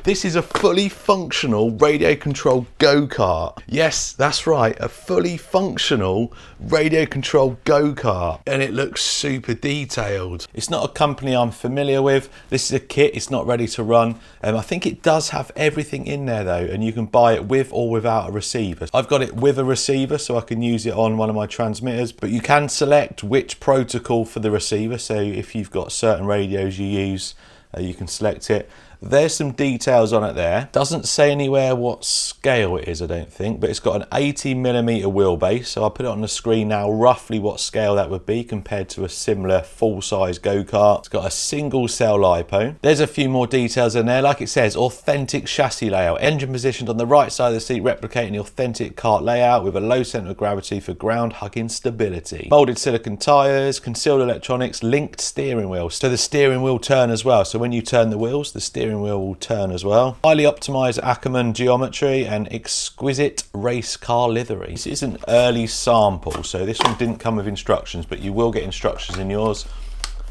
This is a fully functional radio controlled go-kart. Yes, that's right, a fully functional radio controlled go-kart. And it looks super detailed. It's not a company I'm familiar with. This is a kit, it's not ready to run. I think it does have everything in there though, and you can buy it with or without a receiver. I've got it with a receiver so I can use it on one of my transmitters, but you can select which protocol for the receiver. So if you've got certain radios you use, you can select it. There's some details on it there. Doesn't say anywhere what scale it is, I don't think, but it's got an 80mm wheelbase. So I'll put it on the screen now, roughly what scale that would be compared to a similar full-size go-kart. It's got a single cell LiPo. There's a few more details in there. Like it says, authentic chassis layout. Engine positioned on the right side of the seat, replicating the authentic kart layout with a low center of gravity for ground hugging stability. Molded silicon tires, concealed electronics, linked steering wheel. So the steering wheel turn as well. So when you turn the wheels, the steering wheel will turn as well. Highly optimized Ackerman geometry and exquisite race car livery. This is an early sample, so this one didn't come with instructions, but you will get instructions in yours.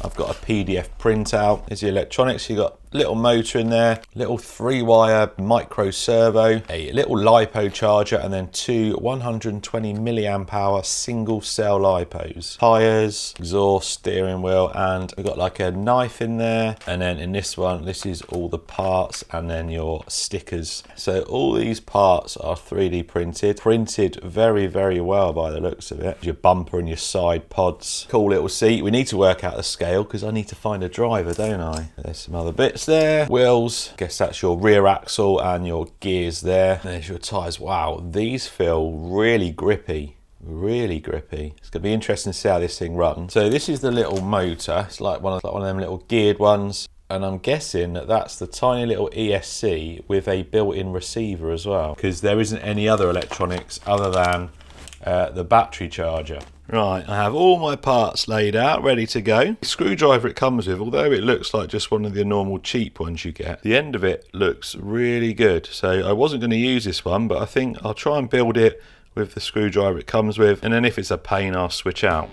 I've got a PDF printout. There's the electronics. You've got little motor in there, little 3-wire micro servo, a little LiPo charger, and then two 120 milliamp hour single cell LiPos. Tires, exhaust, steering wheel, and we've got like a knife in there. And then in this one, this is all the parts and then your stickers. So all these parts are 3D printed very, very well by the looks of it. Your bumper and your side pods. Cool little seat. We need to work out the scale because I need to find a driver, don't I? There's some other bits there. Wheels, guess that's your rear axle and your gears there. There's your tires. Wow, these feel really grippy. Really grippy. It's going to be interesting to see how this thing runs. So this is the little motor. It's like one of them little geared ones. And I'm guessing that that's the tiny little ESC with a built-in receiver as well, because there isn't any other electronics other than the battery charger. Right, I have all my parts laid out, ready to go. The screwdriver it comes with, although it looks like just one of the normal cheap ones you get, the end of it looks really good. So I wasn't going to use this one, but I think I'll try and build it with the screwdriver it comes with, and then if it's a pain, I'll switch out.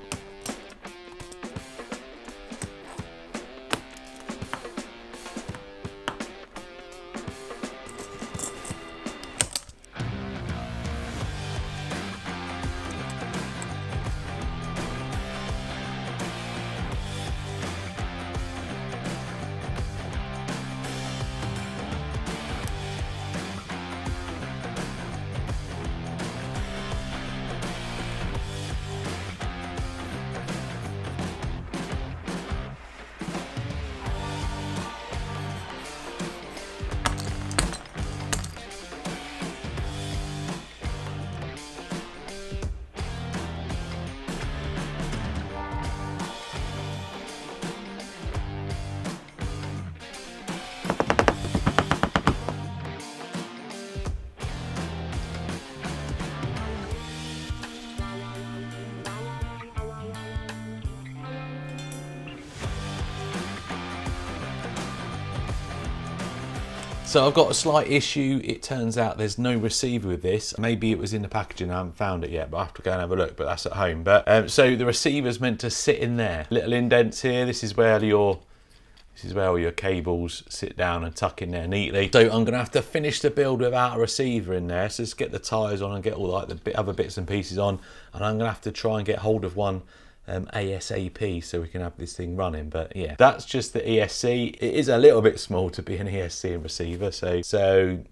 So I've got a slight issue. It turns out there's no receiver with this. Maybe it was in the packaging, I haven't found it yet, but I have to go and have a look, but that's at home. But so the receiver's meant to sit in there. Little indents here. This is where all your cables sit down and tuck in there neatly. So I'm gonna have to finish the build without a receiver in there. So just get the tires on and get all like the other bits and pieces on. And I'm gonna have to try and get hold of one ASAP so we can have this thing running. But yeah, that's just the ESC. It is a little bit small to be an ESC and receiver, so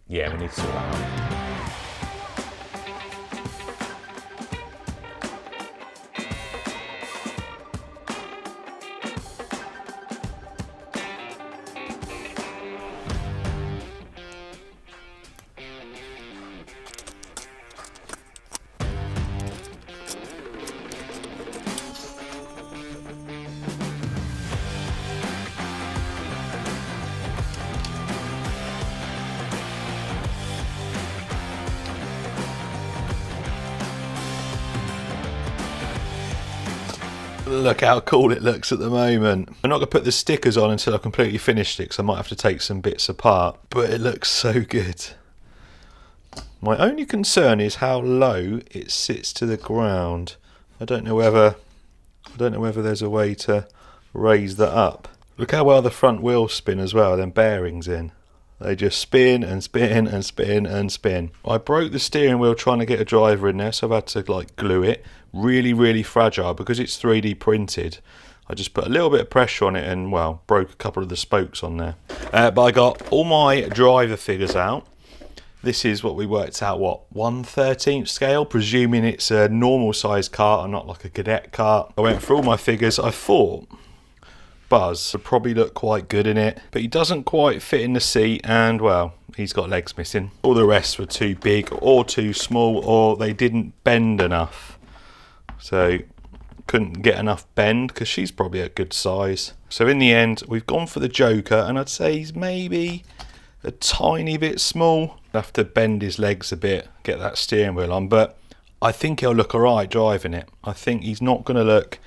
yeah, we need to sort that out. Look how cool it looks at the moment. I'm not going to put the stickers on until I've completely finished it, because I might have to take some bits apart, but it looks so good. My only concern is how low it sits to the ground. I don't know whether there's a way to raise that up. Look how well the front wheels spin as well, them bearings in. They just spin and spin and spin and spin. I broke the steering wheel trying to get a driver in there, so I've had to like glue it. Really, really fragile because it's 3D printed. I just put a little bit of pressure on it and, well, broke a couple of the spokes on there. But I got all my driver figures out. This is what we worked out, what, 1/13 scale, presuming it's a normal size kart and not like a cadet kart. I went through all my figures. I thought Buzz would probably look quite good in it, but he doesn't quite fit in the seat and, well, he's got legs missing. All the rest were too big or too small, or they didn't bend enough. So couldn't get enough bend because she's probably a good size. So in the end, we've gone for the Joker, and I'd say he's maybe a tiny bit small. Have to bend his legs a bit, get that steering wheel on, but I think he'll look alright driving it. I think he's not going to look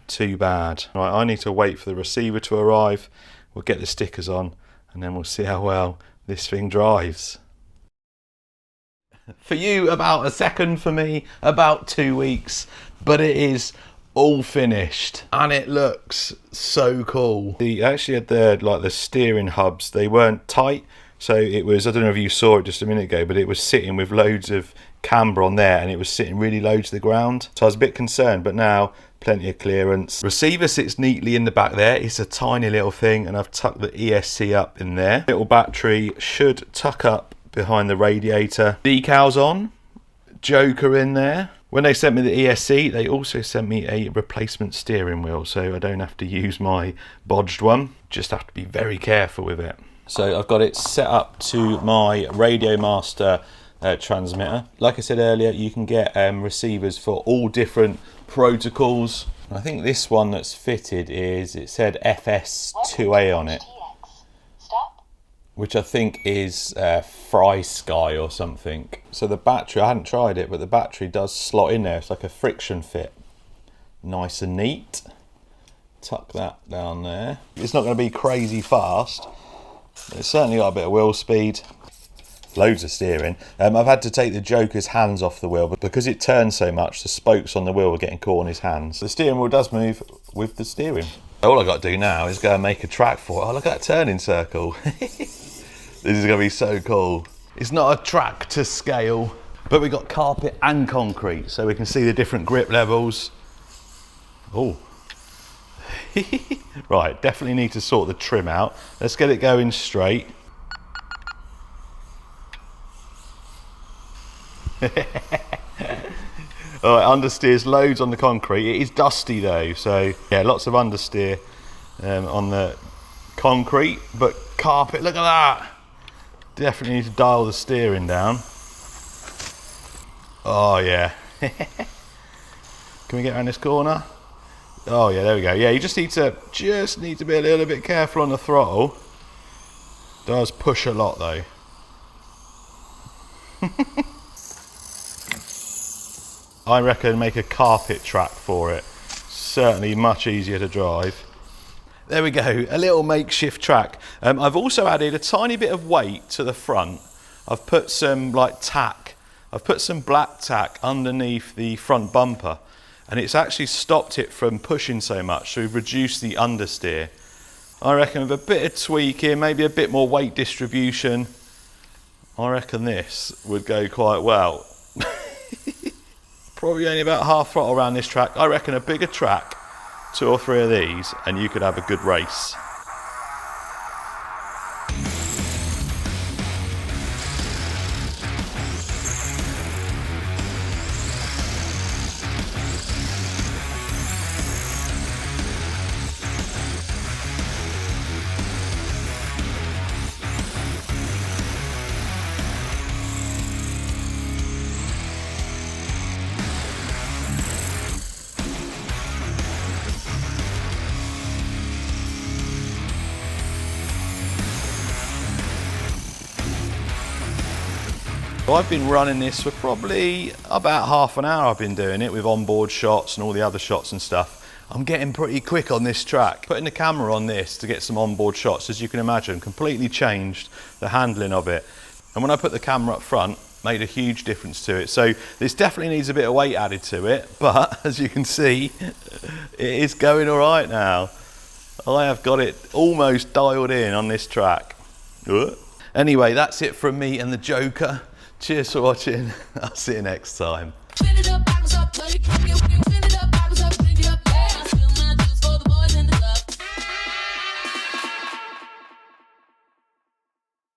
too bad. Right, I need to wait for the receiver to arrive. We'll get the stickers on and then we'll see how well this thing drives. For you, about a second. For me, about 2 weeks, but it is all finished and it looks so cool. He actually had the steering hubs, they weren't tight, so it was, I don't know if you saw it just a minute ago, but it was sitting with loads of camber on there and it was sitting really low to the ground, so I was a bit concerned, but now plenty of clearance. Receiver sits neatly in the back there. It's a tiny little thing and I've tucked the ESC up in there. Little battery should tuck up behind the radiator. Decals on, Joker in there. When they sent me the ESC, they also sent me a replacement steering wheel, so I don't have to use my bodged one. Just have to be very careful with it. So I've got it set up to my Radio Master transmitter. Like I said earlier, you can get receivers for all different protocols. I think this one that's fitted is, it said FS2A on it, which I think is Fry Sky or something. So the battery, I hadn't tried it, but the battery does slot in there. It's like a friction fit. Nice and neat. Tuck that down there. It's not going to be crazy fast. It's certainly got a bit of wheel speed. Loads of steering. I've had to take the Joker's hands off the wheel, but because it turns so much, the spokes on the wheel are getting caught on his hands. The steering wheel does move with the steering. All I've got to do now is go and make a track for it. Oh, look at that turning circle. This is going to be so cool. It's not a track to scale, but we got carpet and concrete, so we can see the different grip levels. Oh. Right, definitely need to sort the trim out. Let's get it going straight. Alright, understeer's loads on the concrete. It is dusty though, so yeah, lots of understeer on the concrete, but carpet, look at that. Definitely need to dial the steering down. Oh yeah. Can we get around this corner? Oh yeah, there we go. Yeah, you just need to be a little bit careful on the throttle. Does push a lot though. I reckon make a carpet track for it. Certainly much easier to drive. There we go, a little makeshift track. I've also added a tiny bit of weight to the front. I've put some tack. I've put some black tack underneath the front bumper, and it's actually stopped it from pushing so much, so we've reduced the understeer. I reckon with a bit of tweaking, maybe a bit more weight distribution, I reckon this would go quite well. Probably only about half throttle around this track. I reckon a bigger track, 2 or 3 of these, and you could have a good race. I've been running this for probably about half an hour. I've been doing it with onboard shots and all the other shots and stuff. I'm getting pretty quick on this track. Putting the camera on this to get some onboard shots, as you can imagine, completely changed the handling of it. And when I put the camera up front, made a huge difference to it. So this definitely needs a bit of weight added to it, but as you can see, it is going all right now. I have got it almost dialed in on this track. Anyway, that's it from me and the Joker. Cheers for watching. I'll see you next time.